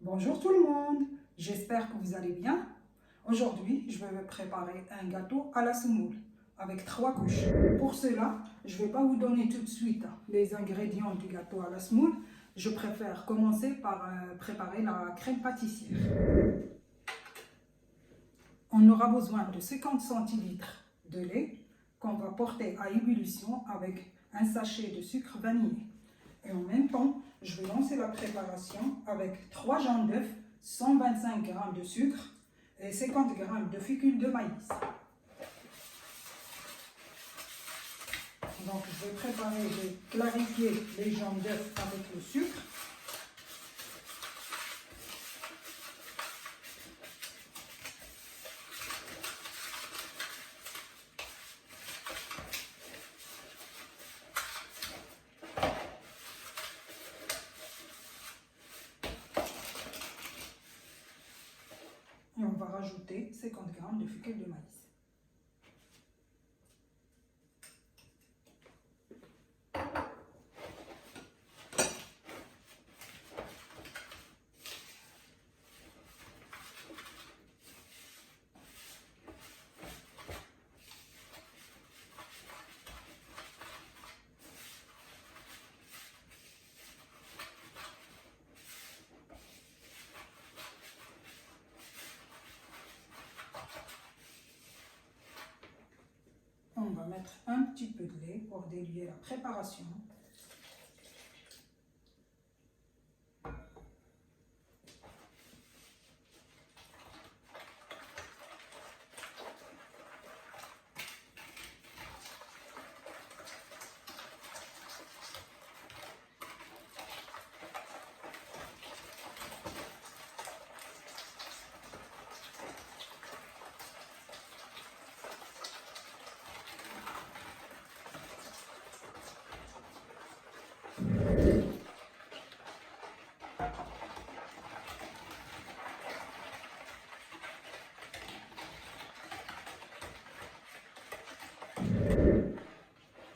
Bonjour tout le monde, j'espère que vous allez bien. Aujourd'hui, je vais vous préparer un gâteau à la semoule avec 3 couches. Pour cela, je ne vais pas vous donner tout de suite les ingrédients du gâteau à la semoule. Je préfère commencer par préparer la crème pâtissière. On aura besoin de 50 centilitres de lait qu'on va porter à ébullition avec un sachet de sucre vanillé. Et en même temps, je vais lancer la préparation avec 3 jaunes d'œufs, 125 g de sucre et 50 g de fécule de maïs. Donc je vais préparer, je vais clarifier les jaunes d'œufs avec le sucre. Et on va rajouter 50 g de fécule de maïs. On va mettre un petit peu de lait pour diluer la préparation.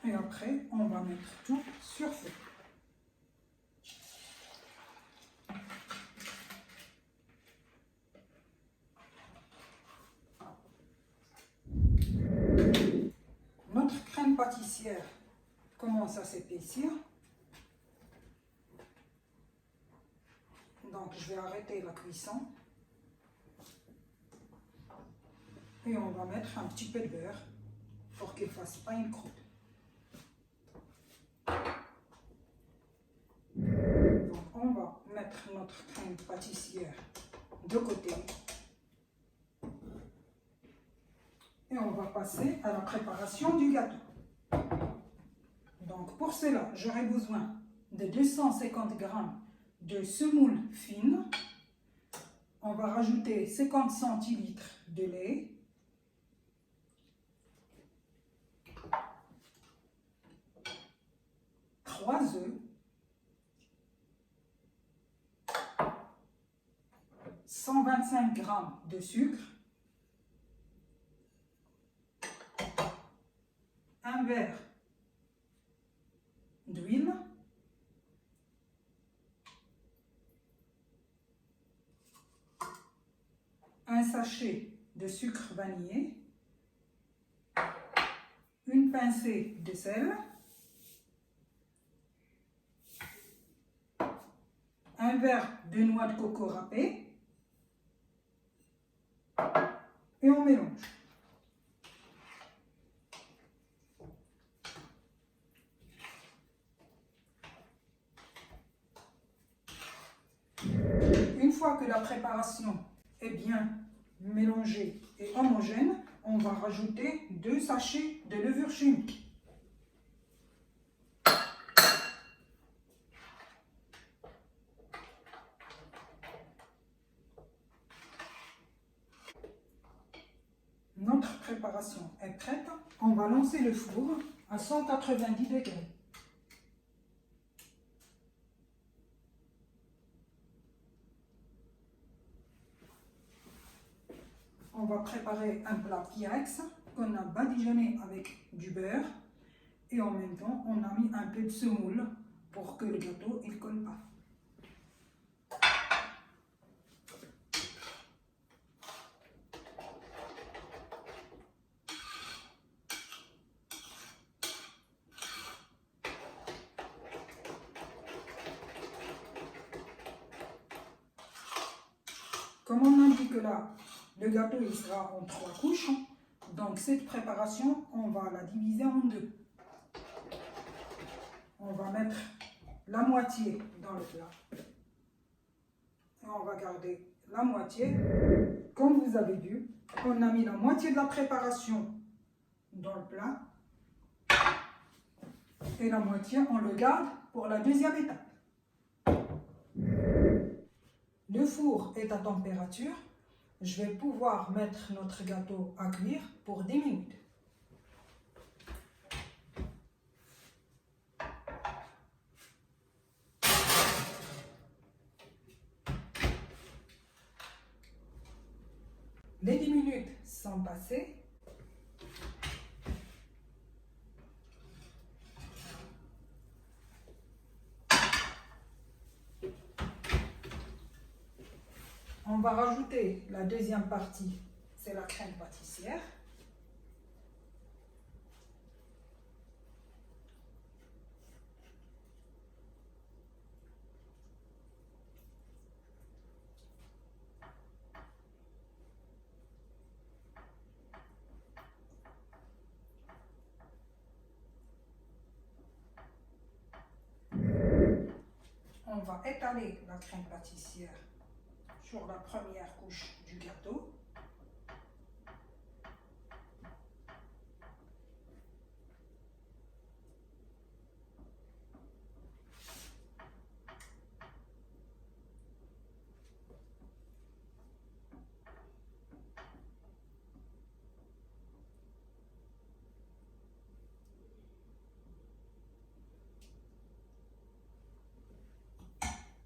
Et après, on va mettre tout sur feu. Notre crème pâtissière commence à s'épaissir. Donc je vais arrêter la cuisson. Et on va mettre un petit peu de beurre pour qu'il ne fasse pas une croûte. Donc on va mettre notre crème pâtissière de côté. Et on va passer à la préparation du gâteau. Donc pour cela, j'aurai besoin de 250 g de semoule fine. On va rajouter 50 centilitres de lait. Trois œufs, 125 g de sucre, un verre d'huile, un sachet de sucre vanillé, une pincée de sel, un verre de noix de coco râpée et on mélange. Une fois que la préparation est bien mélangée et homogène, on va rajouter 2 sachets de levure chimique. Notre préparation est prête. On va lancer le four à 190 degrés. On va préparer un plat Pyrex qu'on a badigeonné avec du beurre et en même temps on a mis un peu de semoule pour que le gâteau ne colle pas. Comme on indique là, le gâteau il sera en 3 couches. Donc cette préparation, on va la diviser en 2. On va mettre la moitié dans le plat. Et on va garder la moitié. Comme vous avez vu, on a mis la moitié de la préparation dans le plat. Et la moitié, on le garde pour la deuxième étape. Le four est à température. Je vais pouvoir mettre notre gâteau à cuire pour 10 minutes. Les 10 minutes sont passées. On va rajouter la deuxième partie, c'est la crème pâtissière. On va étaler la crème pâtissière sur la première couche du gâteau.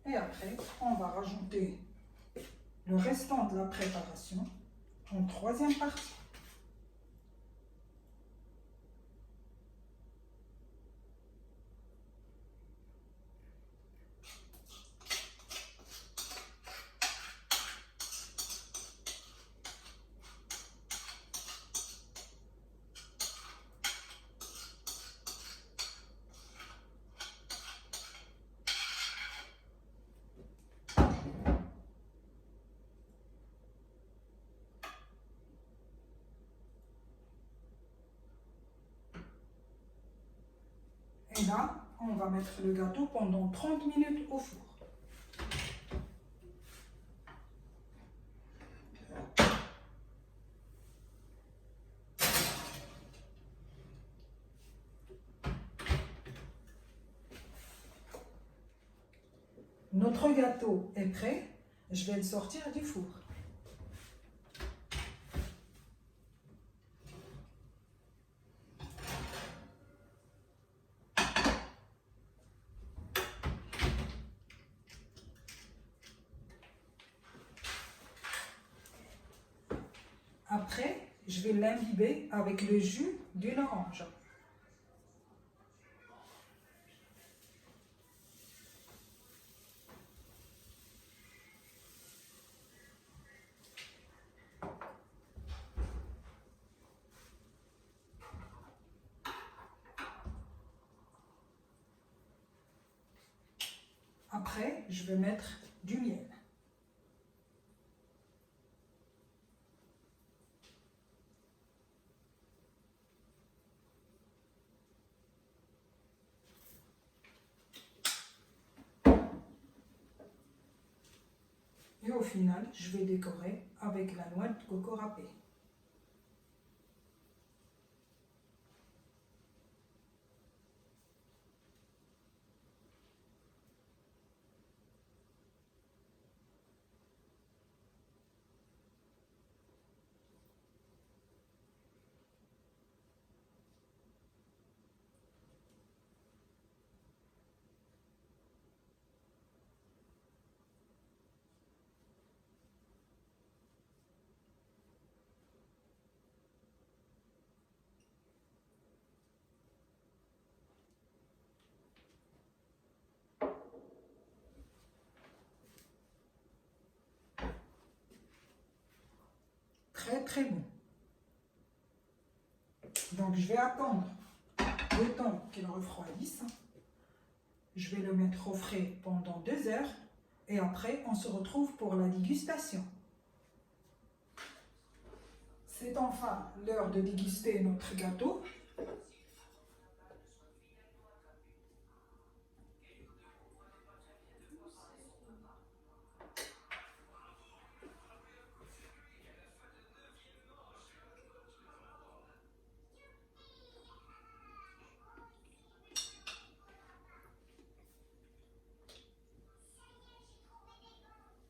Et après, on va rajouter le restant de la préparation en troisième partie. Et là, on va mettre le gâteau pendant 30 minutes au four. Notre gâteau est prêt. Je vais le sortir du four. Après, je vais l'imbiber avec le jus d'une orange. Après, je vais mettre du miel. Et au final, je vais décorer avec la noix de coco râpée. Très bon. Donc je vais attendre le temps qu'il refroidisse. Je vais le mettre au frais pendant 2 heures et après on se retrouve pour la dégustation. C'est enfin l'heure de déguster notre gâteau.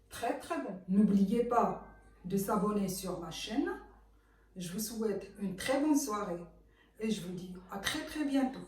Très très bon. N'oubliez pas de s'abonner sur ma chaîne. Je vous souhaite une très bonne soirée et je vous dis à très très bientôt.